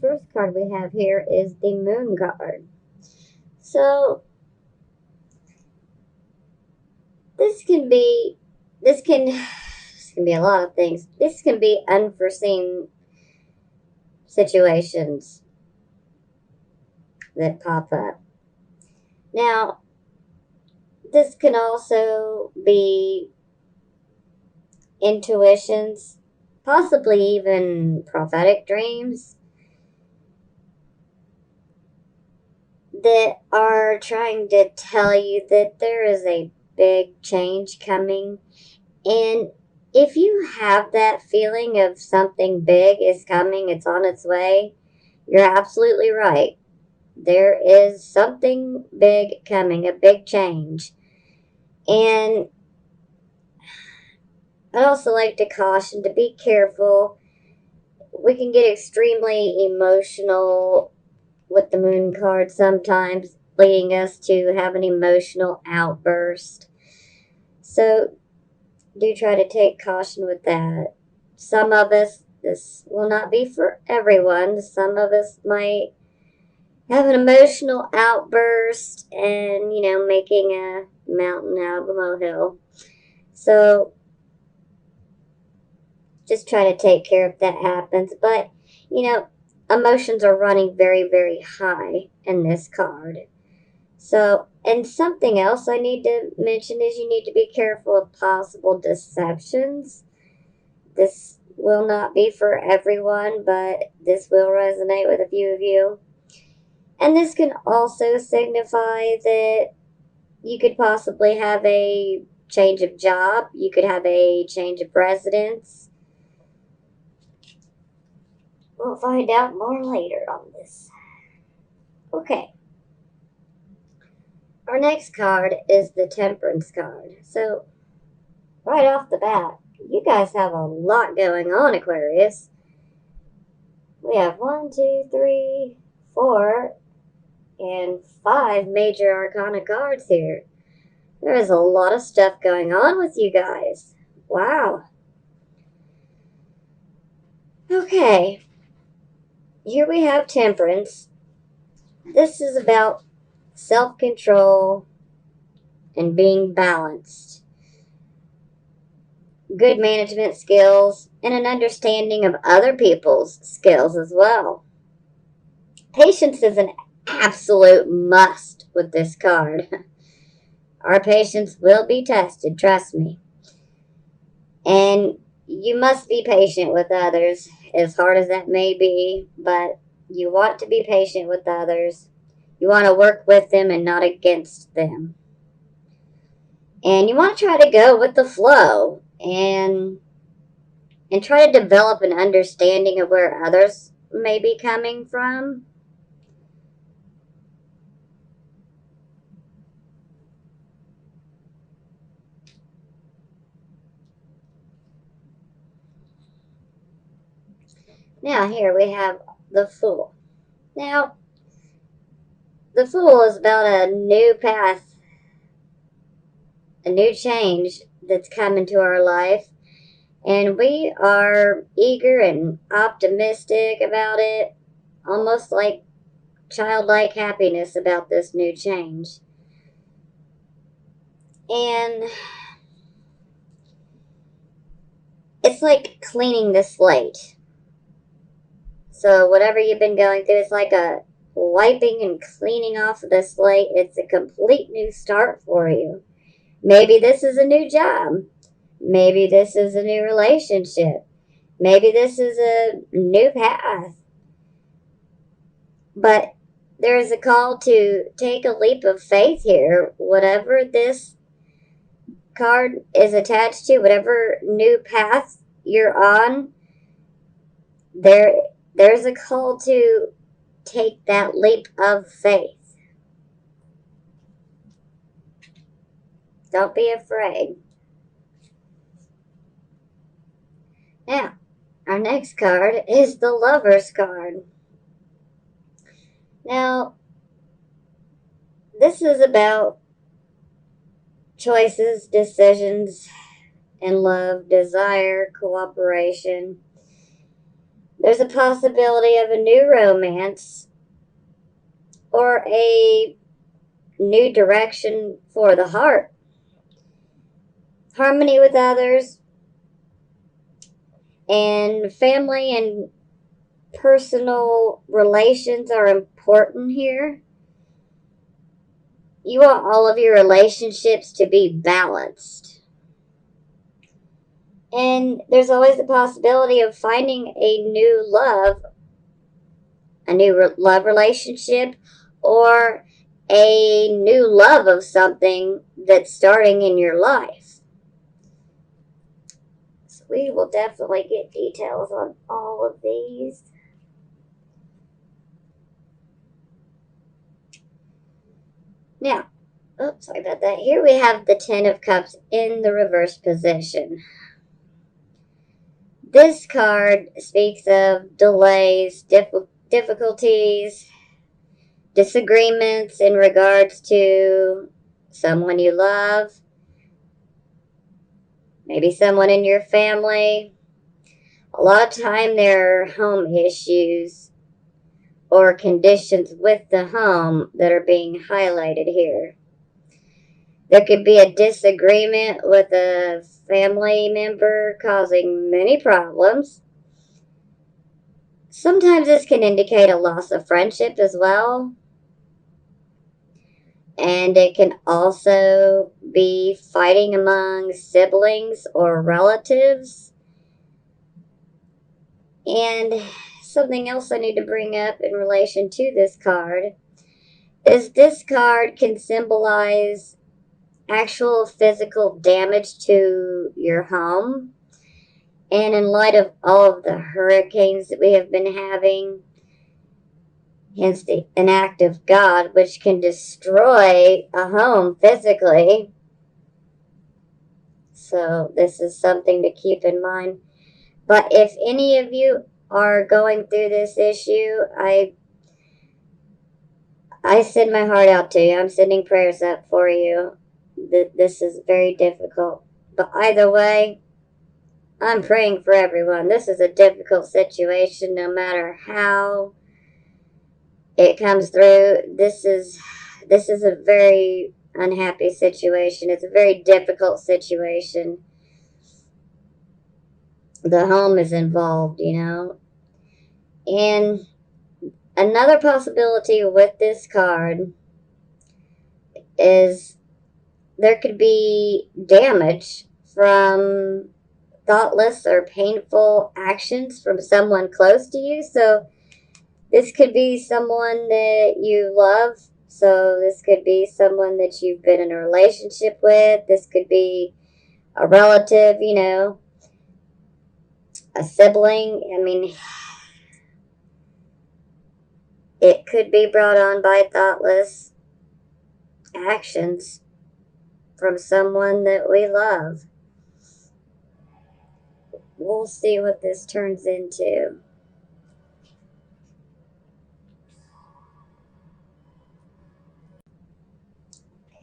first card we have here is the Moon card. So this can be a lot of things. This can be unforeseen situations that pop up. Now, this can also be intuitions, possibly even prophetic dreams that are trying to tell you that there is a big change coming. And if you have that feeling of something big is coming, it's on its way, you're absolutely right. There is something big coming, a big change. And I'd also like to caution to be careful. We can get extremely emotional with the Moon card sometimes, leading us to have an emotional outburst. So do try to take caution with that. Some of us, this will not be for everyone. Some of us might have an emotional outburst and, making a mountain out of a molehill. So just try to take care if that happens. But, emotions are running very, very high in this card. So, and something else I need to mention is you need to be careful of possible deceptions. This will not be for everyone, but this will resonate with a few of you. And this can also signify that you could possibly have a change of job. You could have a change of residence. We'll find out more later on this. Okay. Our next card is the Temperance card. So, right off the bat, you guys have a lot going on, Aquarius. We have 1, 2, 3, 4, and 5 major arcana cards here. There is a lot of stuff going on with you guys. Wow. Okay. Here we have Temperance. This is about self-control and being balanced. Good management skills and an understanding of other people's skills as well. Patience is an absolute must with this card. Our patience will be tested, trust me. And you must be patient with others, as hard as that may be, but you want to be patient with others. You want to work with them and not against them. And you want to try to go with the flow and try to develop an understanding of where others may be coming from. Now here we have the Fool. Now, the Fool is about a new path, a new change that's come into our life. And we are eager and optimistic about it, almost like childlike happiness about this new change. And it's like cleaning the slate. So whatever you've been going through, it's like a wiping and cleaning off of the slate. It's a complete new start for you. Maybe this is a new job. Maybe this is a new relationship. Maybe this is a new path. But there is a call to take a leap of faith here. Whatever this card is attached to, whatever new path you're on, there's a call to take that leap of faith. Don't be afraid. Now, our next card is the Lover's card. Now, this is about choices, decisions, and love, desire, cooperation. There's a possibility of a new romance or a new direction for the heart. Harmony with others and family and personal relations are important here. You want all of your relationships to be balanced. And there's always the possibility of finding a new love relationship, or a new love of something that's starting in your life. So we will definitely get details on all of these. Now, oops, sorry about that. Here we have the Ten of Cups in the reverse position. This card speaks of delays, difficulties, disagreements in regards to someone you love, maybe someone in your family. A lot of time there are home issues or conditions with the home that are being highlighted here. There could be a disagreement with a family member causing many problems. Sometimes this can indicate a loss of friendship as well. And it can also be fighting among siblings or relatives. And something else I need to bring up in relation to this card is this card can symbolize actual physical damage to your home. And in light of all of the hurricanes that we have been having, hence an act of God, which can destroy a home physically. So this is something to keep in mind. But if any of you are going through this issue, I send my heart out to you. I'm sending prayers up for you. This is very difficult. But either way, I'm praying for everyone. This is a difficult situation, no matter how it comes through. This is a very unhappy situation. It's a very difficult situation. The home is involved, And another possibility with this card is there could be damage from thoughtless or painful actions from someone close to you. So this could be someone that you love. So this could be someone that you've been in a relationship with. This could be a relative, a sibling. I mean, it could be brought on by thoughtless actions from someone that we love. We'll see what this turns into.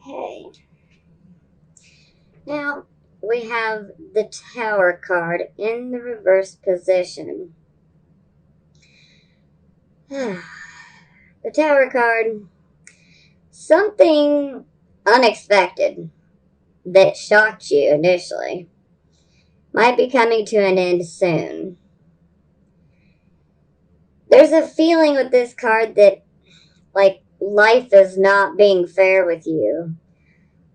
Okay. Now, we have the Tower card in the reverse position. The Tower card, something unexpected that shocked you initially might be coming to an end soon. There's a feeling with this card that, like, life is not being fair with you.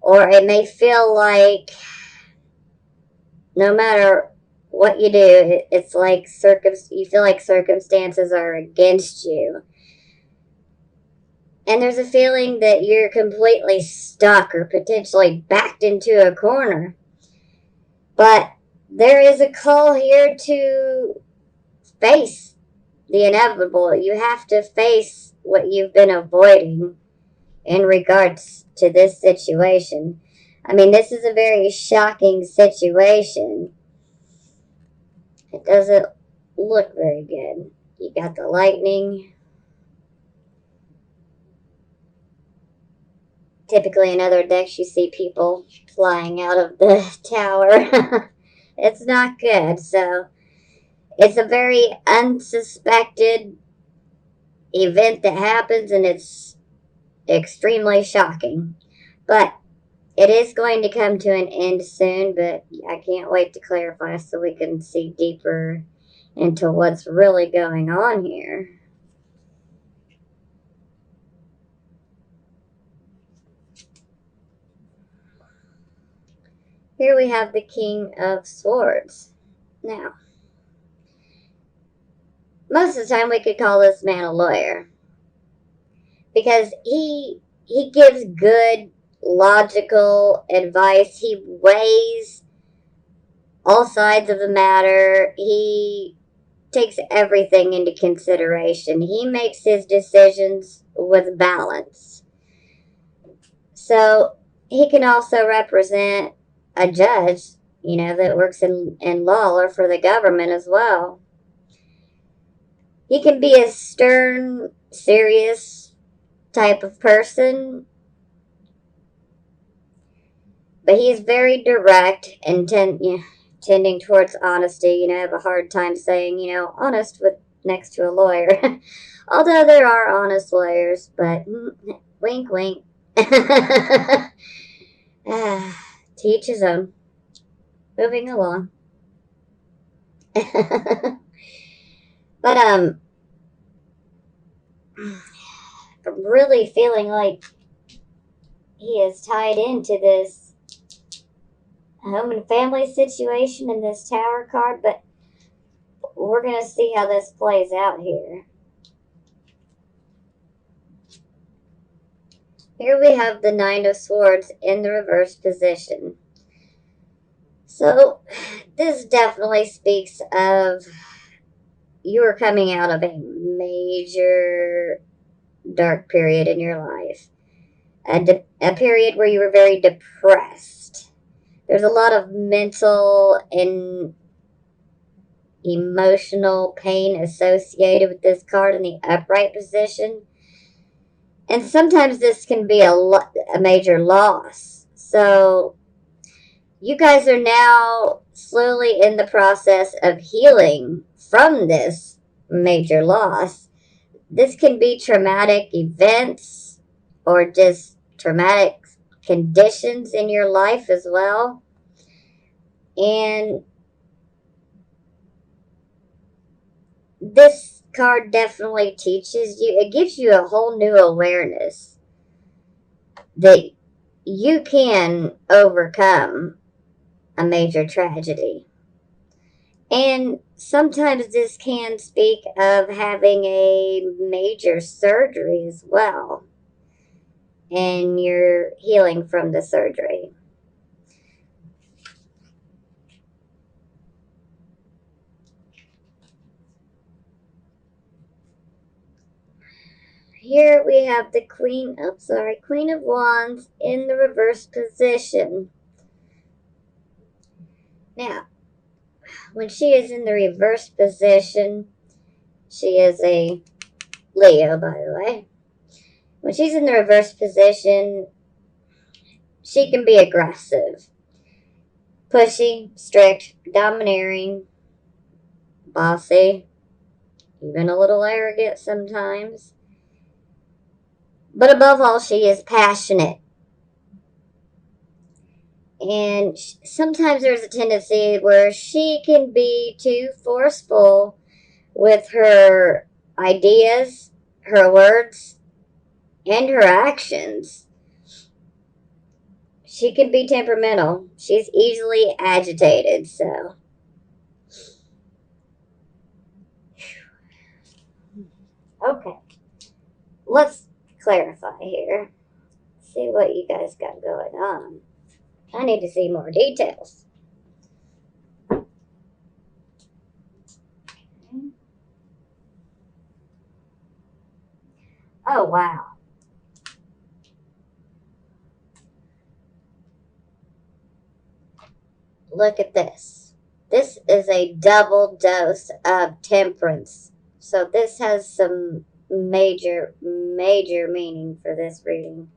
Or it may feel like no matter what you do, it's like you feel like circumstances are against you. And there's a feeling that you're completely stuck or potentially backed into a corner. But there is a call here to face the inevitable. You have to face what you've been avoiding in regards to this situation. I mean, this is a very shocking situation. It doesn't look very good. You got the lightning. Typically in other decks you see people flying out of the tower. It's not good. So It's a very unsuspected event that happens, and it's extremely shocking. But it is going to come to an end soon, but I can't wait to clarify so we can see deeper into what's really going on here. Here we have the King of Swords. Now, most of the time we could call this man a lawyer because he gives good logical advice. He weighs all sides of the matter. He takes everything into consideration. He makes his decisions with balance. So he can also represent a judge, that works in law or for the government as well. He can be a stern, serious type of person, but he's very direct and tending towards honesty. I have a hard time saying, honest with next to a lawyer. Although there are honest lawyers, but wink, wink. To each his own. Moving along. But I'm really feeling like he is tied into this home and family situation in this Tower card, but we're going to see how this plays out here. Here we have the Nine of Swords in the reverse position. So this definitely speaks of you are coming out of a major dark period in your life. A period where you were very depressed. There's a lot of mental and emotional pain associated with this card in the upright position. And sometimes this can be a major loss. So you guys are now slowly in the process of healing from this major loss. This can be traumatic events or just traumatic conditions in your life as well. And this card definitely teaches you, it gives you a whole new awareness that you can overcome a major tragedy. And sometimes this can speak of having a major surgery as well. And you're healing from the surgery. Here we have the Queen of Wands in the reverse position. Now, when she is in the reverse position, she is a Leo, by the way. When she's in the reverse position, she can be aggressive, pushy, strict, domineering, bossy, even a little arrogant sometimes. But above all, she is passionate. And sometimes there's a tendency where she can be too forceful with her ideas, her words, and her actions. She can be temperamental. She's easily agitated, so. Okay. Let's clarify here. See what you guys got going on. I need to see more details. Oh, wow. Look at this. This is a double dose of temperance. So this has some major meaning for this reading.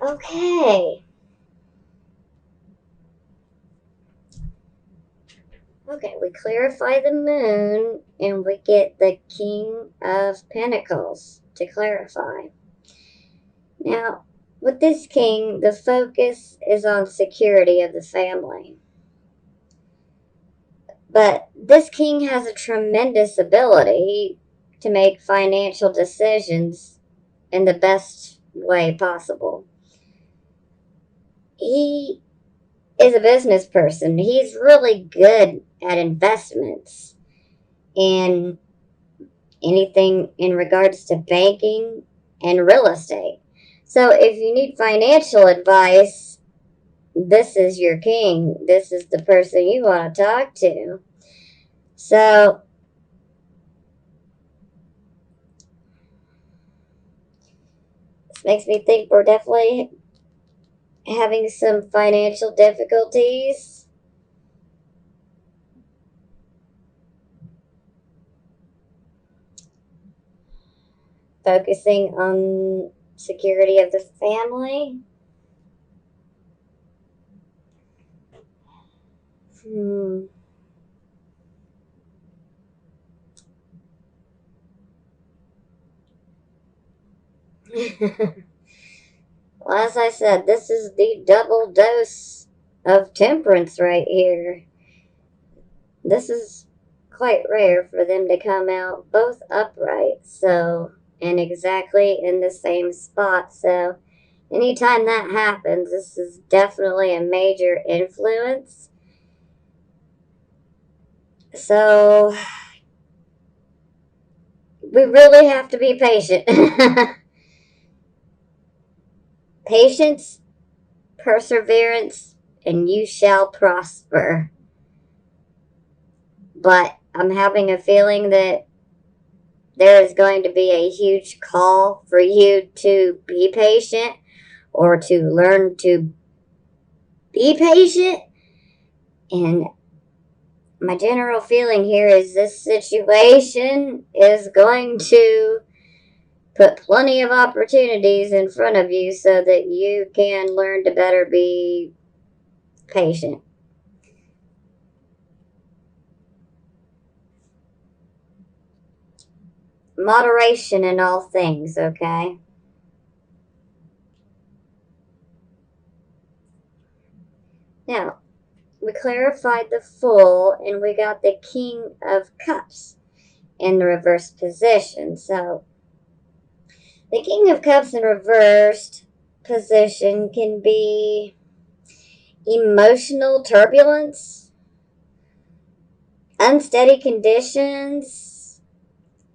okay. Okay, we clarify the moon and we get the King of Pentacles to clarify. Now, with this king, the focus is on security of the family. But this king has a tremendous ability to make financial decisions in the best way possible. He is a business person. He's really good at investments and anything in regards to banking and real estate. So if you need financial advice, this is your king. This is the person you want to talk to. So this makes me think we're definitely having some financial difficulties. Focusing on security of the family. Well, as I said, this is the double dose of temperance right here. This is quite rare for them to come out both upright, so, and exactly in the same spot. So anytime that happens, this is definitely a major influence. So we really have to be patient. Patience, perseverance, and you shall prosper. But I'm having a feeling that there is going to be a huge call for you to be patient or to learn to be patient. And my general feeling here is this situation is going to put plenty of opportunities in front of you so that you can learn to better be patient. Moderation in all things, okay? Now, we clarified the Fool and we got the King of Cups in the reversed position. So, the King of Cups in reversed position can be emotional turbulence, unsteady conditions,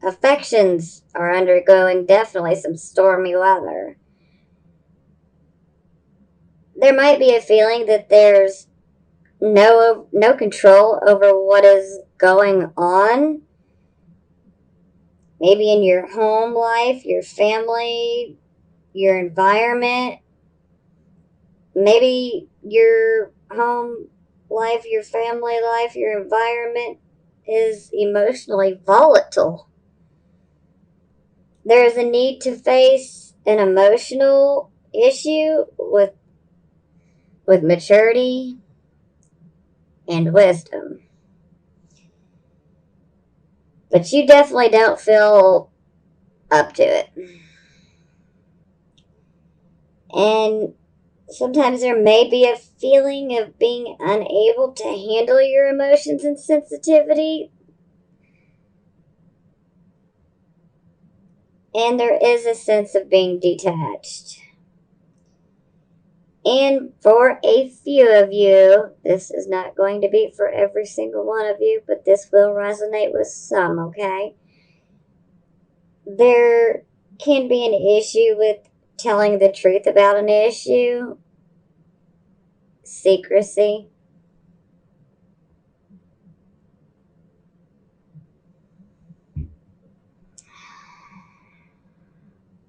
affections are undergoing definitely some stormy weather. There might be a feeling that there's no control over what is going on. Maybe in your home life, your family, your environment. Maybe your home life, your family life, your environment is emotionally volatile. There is a need to face an emotional issue with maturity and wisdom. But you definitely don't feel up to it. And sometimes there may be a feeling of being unable to handle your emotions and sensitivity. And there is a sense of being detached. And for a few of you, this is not going to be for every single one of you, but this will resonate with some, okay? There can be an issue with telling the truth about an issue, secrecy.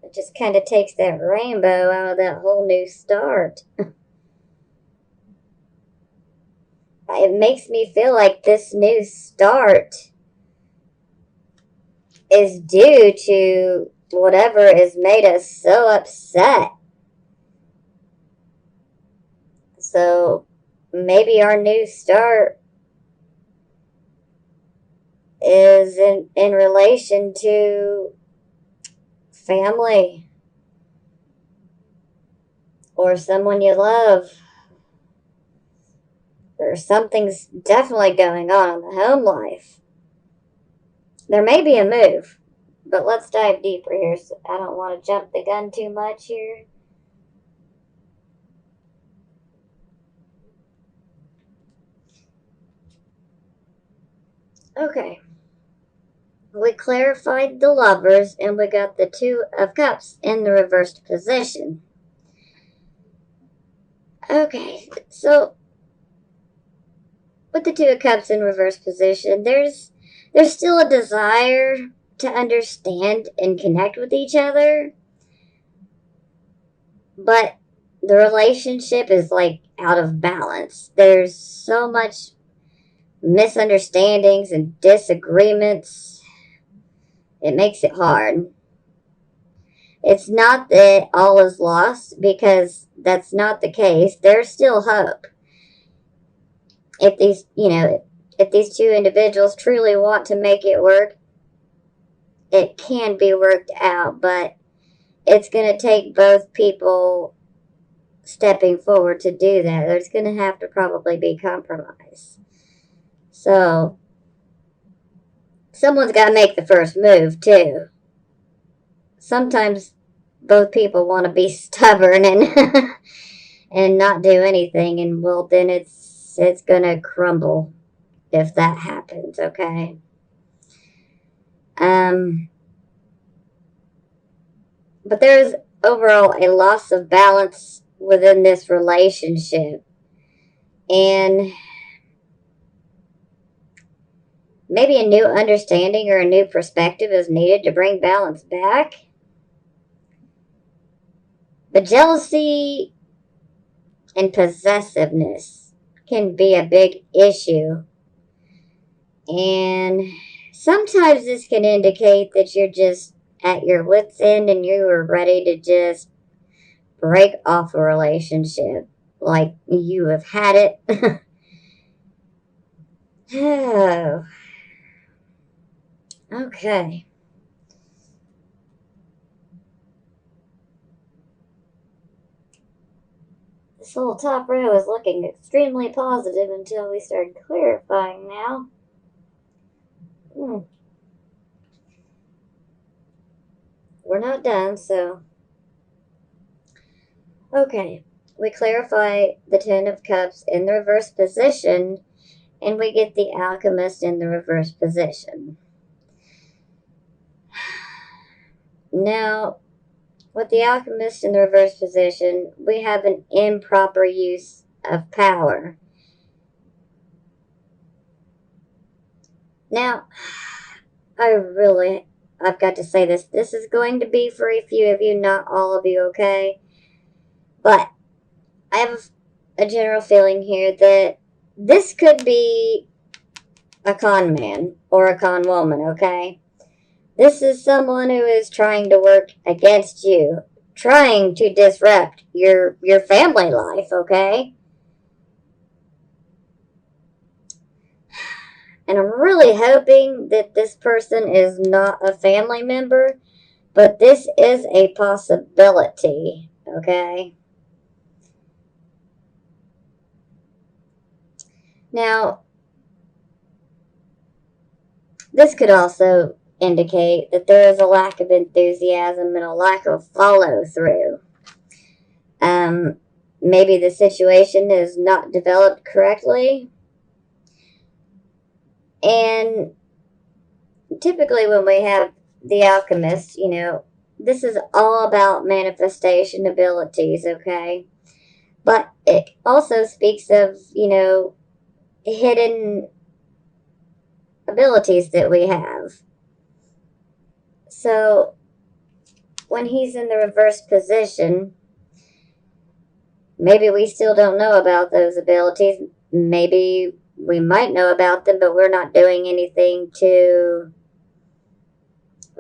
It just kind of takes that rainbow out of that whole new start. It makes me feel like this new start is due to whatever has made us so upset. So maybe our new start is in relation to family or someone you love, or something's definitely going on in the home life. There may be a move, but let's dive deeper here. So I don't want to jump the gun too much here. Okay. We clarified the lovers and we got the Two of Cups in the reversed position. Okay, so with the Two of Cups in reverse position, there's still a desire to understand and connect with each other, but the relationship is like out of balance. There's so much misunderstandings and disagreements. It makes it hard. It's not that all is lost, because that's not the case. There's still hope. If these two individuals truly want to make it work, it can be worked out, but it's going to take both people stepping forward to do that. There's going to have to probably be compromise. So, someone's got to make the first move, too. Sometimes both people want to be stubborn and and not do anything, and well, then it's going to crumble if that happens, okay? But there's overall a loss of balance within this relationship. And maybe a new understanding or a new perspective is needed to bring balance back. But jealousy and possessiveness can be a big issue. And sometimes this can indicate that you're just at your wit's end and you are ready to just break off a relationship. Like you have had it. Oh. Okay. This whole top row is looking extremely positive until we start clarifying now. We're not done, so... Okay. We clarify the Ten of Cups in the reverse position, and we get the Alchemist in the reverse position. Now, with the Alchemist in the reverse position, we have an improper use of power. Now, I've got to say this. This is going to be for a few of you, not all of you, okay? But I have a general feeling here that this could be a con man or a con woman, okay? This is someone who is trying to work against you, trying to disrupt your family life, okay? And I'm really hoping that this person is not a family member, but this is a possibility, okay? Now, this could also indicate that there is a lack of enthusiasm and a lack of follow-through. Maybe the situation is not developed correctly. And typically when we have the Alchemist, this is all about manifestation abilities, okay? But it also speaks of, hidden abilities that we have. So when he's in the reverse position, maybe we still don't know about those abilities. Maybe we might know about them, but we're not doing anything to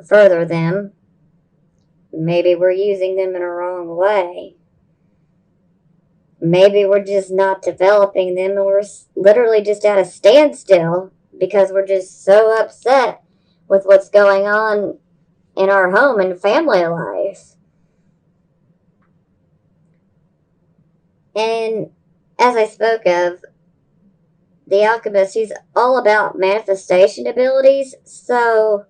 further them. Maybe we're using them in a wrong way. maybe we're just not developing them and we're literally just at a standstill because we're just so upset with what's going on in our home and family life. And as I spoke of, the alchemist, he's all about manifestation abilities, so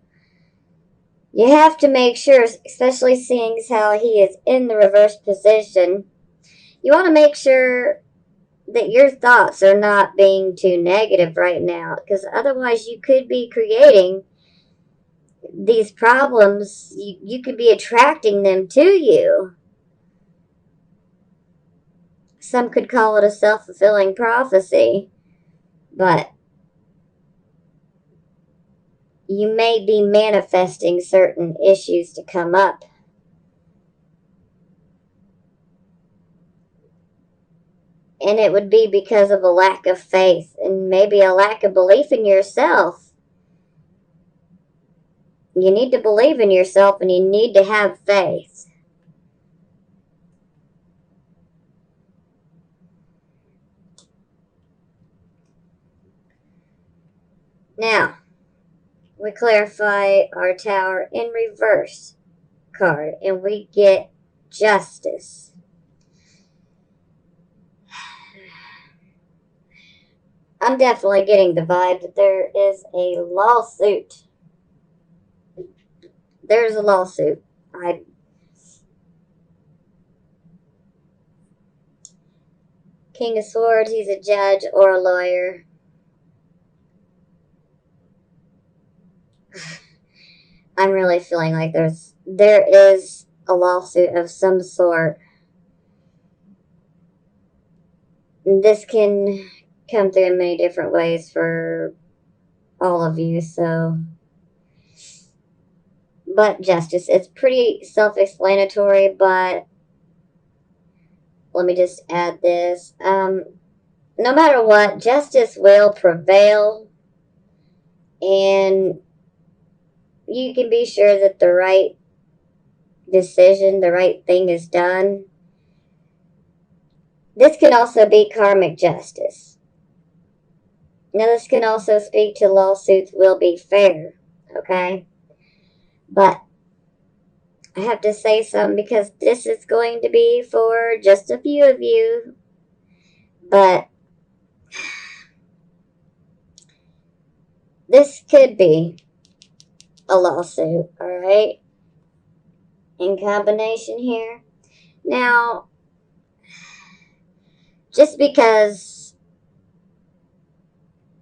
you have to make sure, especially seeing how he is in the reverse position, you want to make sure that your thoughts are not being too negative right now, because otherwise you could be creating these problems. You could be attracting them to you. Some could call it a self-fulfilling prophecy, but you may be manifesting certain issues to come up. And it would be because of a lack of faith and maybe a lack of belief in yourself. You need to believe in yourself and you need to have faith. Now, we clarify our Tower in reverse card and we get Justice. I'm definitely getting the vibe that there is a lawsuit. There's a lawsuit. King of Swords, he's a judge or a lawyer. I'm really feeling like there is a lawsuit of some sort. This can come through in many different ways for all of you, so. But Justice, it's pretty self-explanatory, but let me just add this. No matter what, justice will prevail, and you can be sure that the right decision, the right thing is done. This can also be karmic justice. Now, this can also speak to lawsuits will be fair, okay? But I have to say something because this is going to be for just a few of you. But this could be a lawsuit, alright? In combination here. Now, just because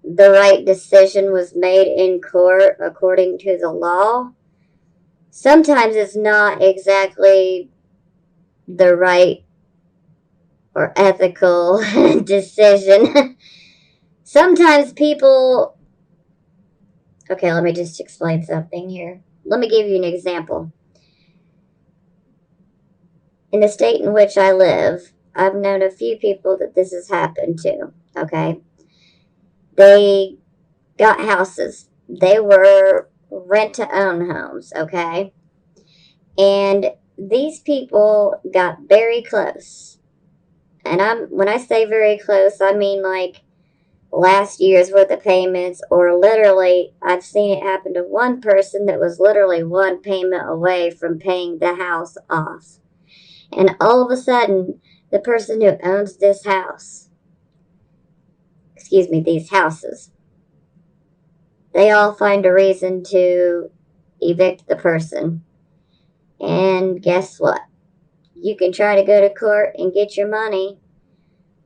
the right decision was made in court according to the law, sometimes it's not exactly the right or ethical decision. Sometimes people... Okay, let me just explain something here. Let me give you an example. In the state in which I live, I've known a few people that this has happened to, okay? They got houses. They were rent-to-own homes, okay? And these people got very close. And when I say very close, I mean like last year's worth of payments, or literally, I've seen it happen to one person that was literally one payment away from paying the house off. And all of a sudden, the person who owns this house, these houses, they all find a reason to evict the person. And guess what? You can try to go to court and get your money,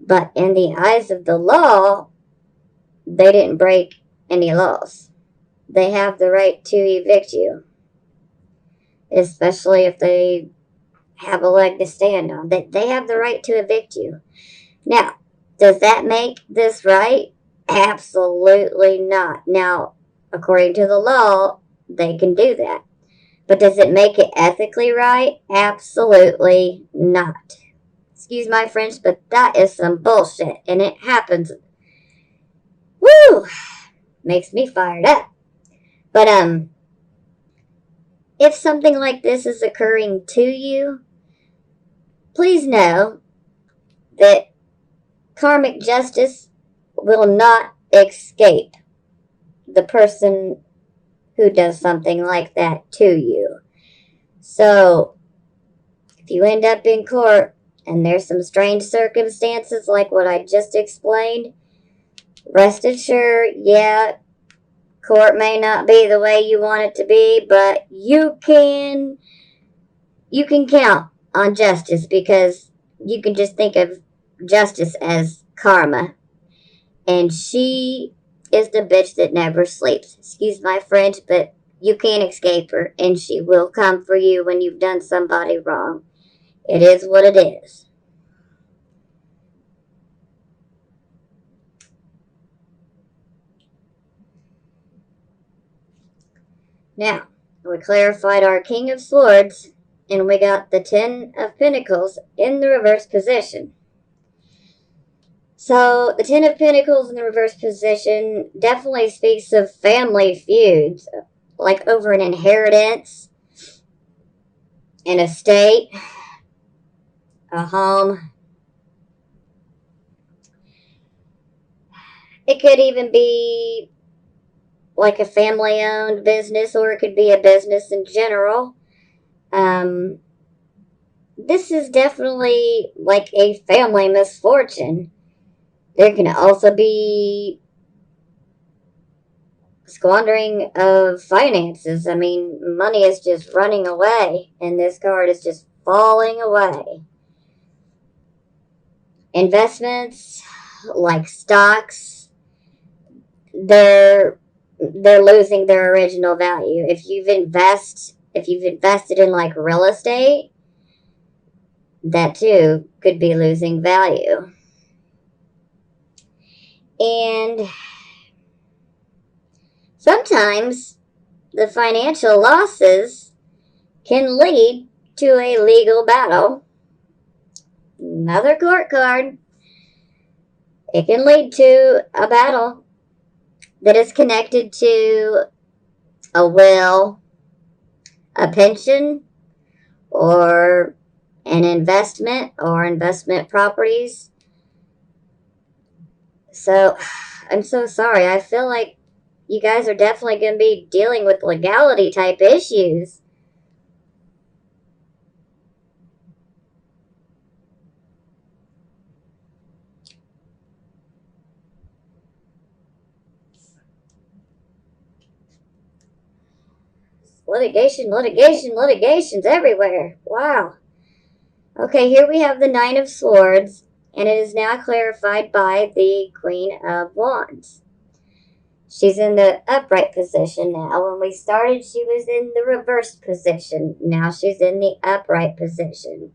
but in the eyes of the law, they didn't break any laws. They have the right to evict you, especially if they have a leg to stand on. They have the right to evict you. Now, does that make this right? Absolutely not. Now, according to the law, they can do that. But does it make it ethically right? Absolutely not. Excuse my French, but that is some bullshit. And it happens. Woo! Makes me fired up. But, if something like this is occurring to you, please know that karmic justice will not escape the person who does something like that to you. So, if you end up in court and there's some strange circumstances like what I just explained, rest assured, yeah, court may not be the way you want it to be, but you can count on justice, because you can just think of justice as karma. And she is the bitch that never sleeps. Excuse my French, but you can't escape her, and she will come for you when you've done somebody wrong. It is what it is. Now, we clarified our King of Swords, and we got the Ten of Pentacles in the reverse position. So, the Ten of Pentacles in the reverse position definitely speaks of family feuds, like over an inheritance, an estate, a home. It could even be like a family-owned business, or it could be a business in general. This is definitely like a family misfortune. There can also be squandering of finances. I mean, money is just running away, and this card is just falling away. Investments like stocks, they're losing their original value. If you've invested in like real estate, that too could be losing value. And sometimes the financial losses can lead to a legal battle. Another court card. It can lead to a battle that is connected to a will, a pension, or an investment, or investment properties. So, I'm so sorry. I feel like you guys are definitely going to be dealing with legality type issues. Litigations everywhere. Wow. Okay, here we have the Nine of Swords, and it is now clarified by the Queen of Wands. She's in the upright position now. When we started, she was in the reversed position. Now she's in the upright position.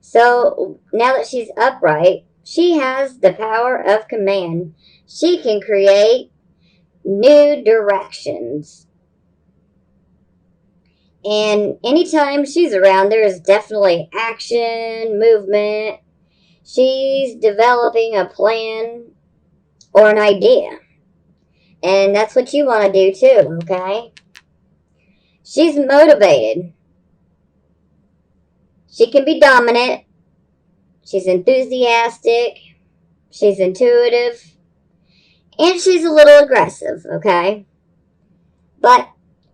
So now that she's upright, she has the power of command. She can create new directions. And anytime she's around, there is definitely action, movement. She's developing a plan or an idea. And that's what you want to do too, okay? She's motivated. She can be dominant. She's enthusiastic. She's intuitive. And she's a little aggressive, okay? But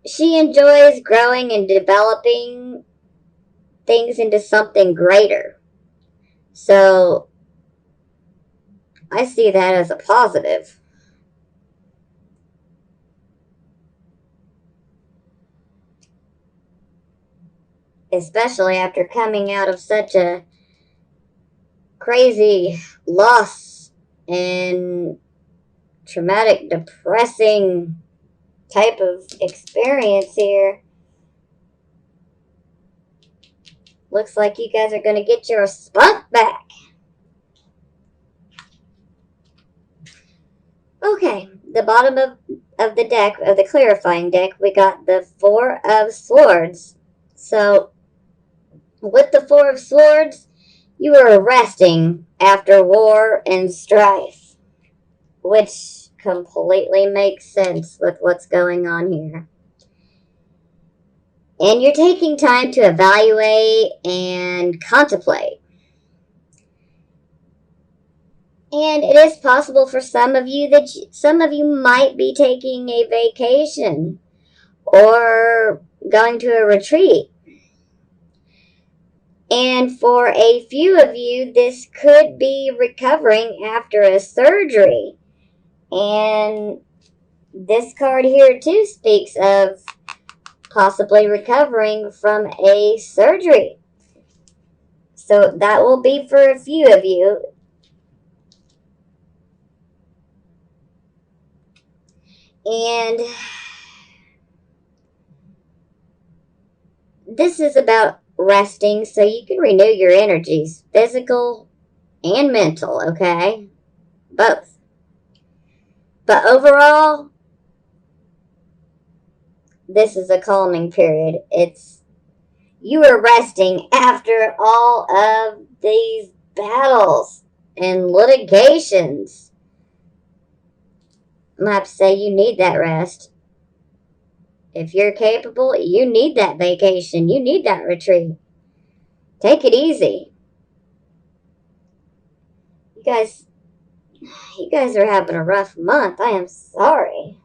she enjoys growing and developing things into something greater. So I see that as a positive. Especially after coming out of such a crazy loss and traumatic, depressing type of experience here. Looks like you guys are going to get your spunk back. Okay, the bottom of the deck, of the clarifying deck, we got the Four of Swords. So, with the Four of Swords, you are resting after war and strife, which completely makes sense with what's going on here. And you're taking time to evaluate and contemplate. And it is possible for some of you that some of you might be taking a vacation or going to a retreat. And for a few of you, this could be recovering after a surgery. And this card here too speaks of possibly recovering from a surgery. So that will be for a few of you. And this is about resting so you can renew your energies, physical and mental, okay? Both. But overall, this is a calming period. You are resting after all of these battles and litigations. I'm going to have to say you need that rest. If you're capable, you need that vacation. You need that retreat. Take it easy. You guys are having a rough month. I am sorry.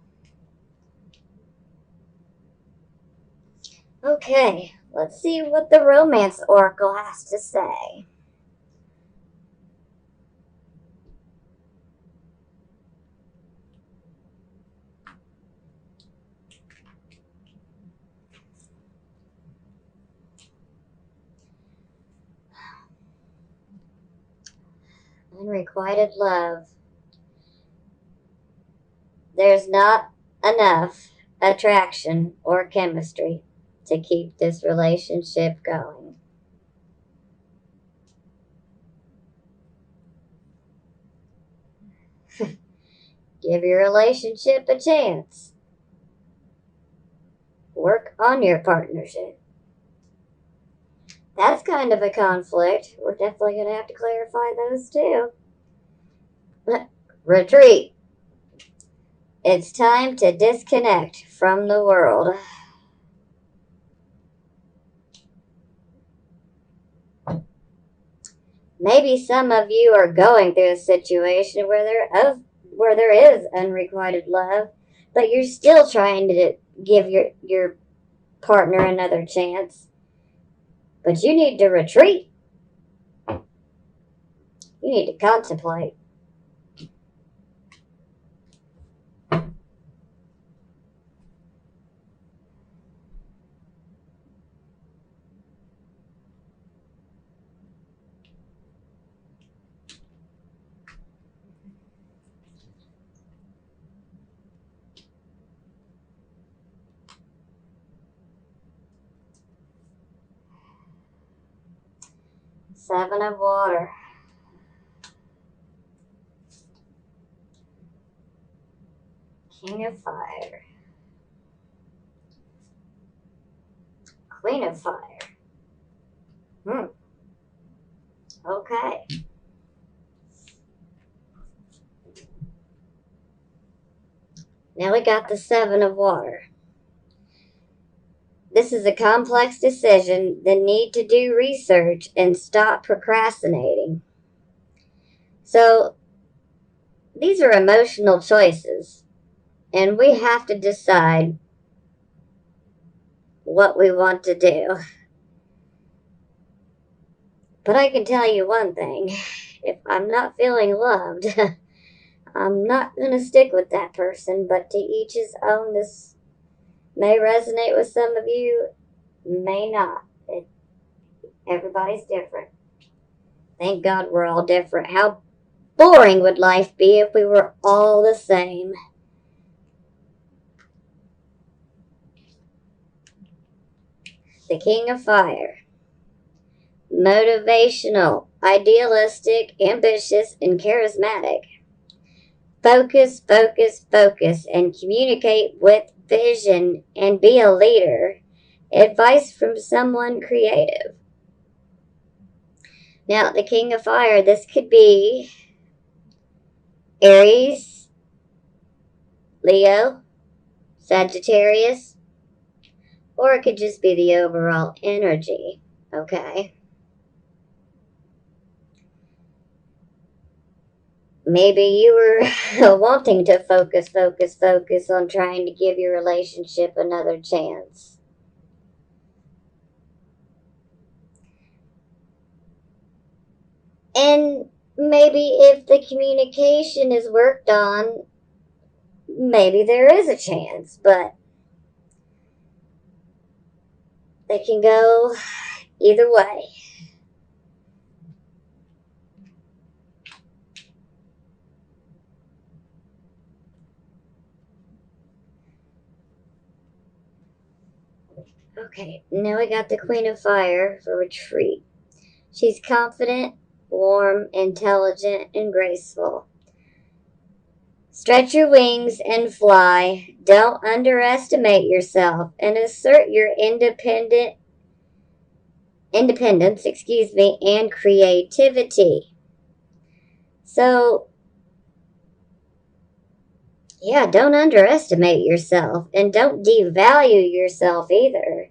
Okay, let's see what the Romance Oracle has to say. Unrequited love. There's not enough attraction or chemistry to keep this relationship going. Give your relationship a chance. Work on your partnership. That's kind of a conflict. We're definitely going to have to clarify those too. Retreat. It's time to disconnect from the world. Maybe some of you are going through a situation where there is unrequited love, but you're still trying to give your partner another chance. But you need to retreat. You need to contemplate. Seven of Water. King of Fire. Queen of Fire. Okay. Now we got the Seven of Water. This is a complex decision, the need to do research and stop procrastinating. So, these are emotional choices, and we have to decide what we want to do. But I can tell you one thing. If I'm not feeling loved, I'm not going to stick with that person, but to each his own. This may resonate with some of you, may not. Everybody's different. Thank God we're all different. How boring would life be if we were all the same? The King of Fire. Motivational, idealistic, ambitious, and charismatic. Focus, focus, focus, and communicate with vision and be a leader. Advice from someone creative. Now, the King of Fire, this could be Aries, Leo, Sagittarius, or it could just be the overall energy, okay? maybe you were wanting to focus on trying to give your relationship another chance. And maybe if the communication is worked on, maybe there is a chance, but they can go either way. Okay, now we got the Queen of Fire for retreat. She's confident, warm, intelligent, and graceful. Stretch your wings and fly. Don't underestimate yourself and assert your independence, and creativity. So, yeah, don't underestimate yourself and don't devalue yourself either.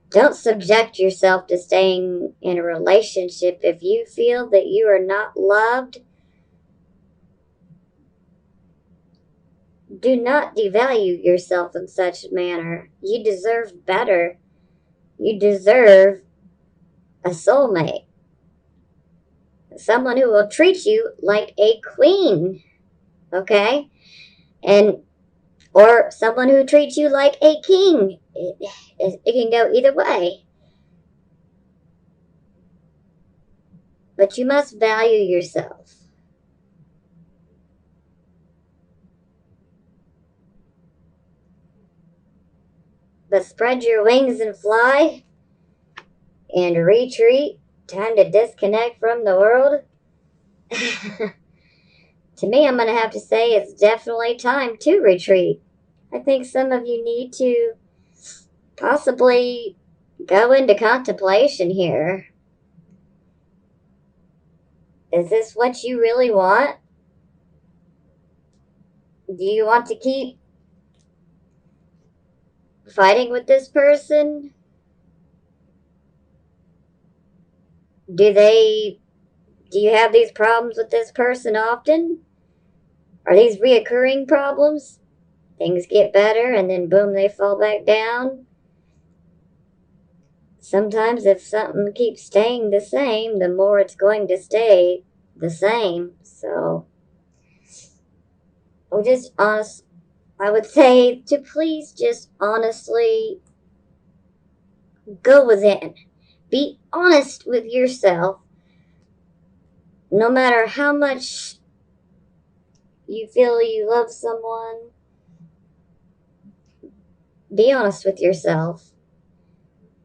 Don't subject yourself to staying in a relationship if you feel that you are not loved. Do not devalue yourself in such a manner. You deserve better. You deserve a soulmate. Someone who will treat you like a queen. Okay? And or someone who treats you like a king. It can go either way. But you must value yourself. But spread your wings and fly and retreat. Time to disconnect from the world. To me, I'm going to have to say it's definitely time to retreat. I think some of you need to possibly go into contemplation here. Is this what you really want? Do you want to keep fighting with this person? Do you have these problems with this person often? Are these reoccurring problems? Things get better and then boom, they fall back down. Sometimes if something keeps staying the same, the more it's going to stay the same. So, I would say to please just honestly go within. Be honest with yourself. No matter how much you feel you love someone, be honest with yourself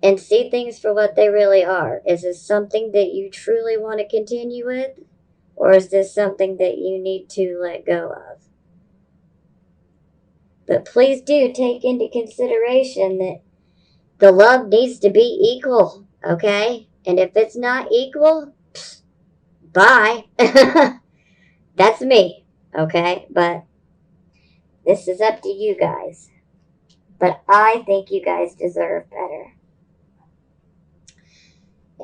and see things for what they really are. Is this something that you truly want to continue with? Or is this something that you need to let go of? But please do take into consideration that the love needs to be equal, okay? And if it's not equal, bye. That's me, okay? But this is up to you guys. But I think you guys deserve better.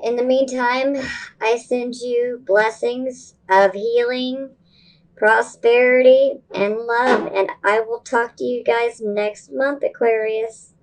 In the meantime, I send you blessings of healing, prosperity, and love. And I will talk to you guys next month, Aquarius.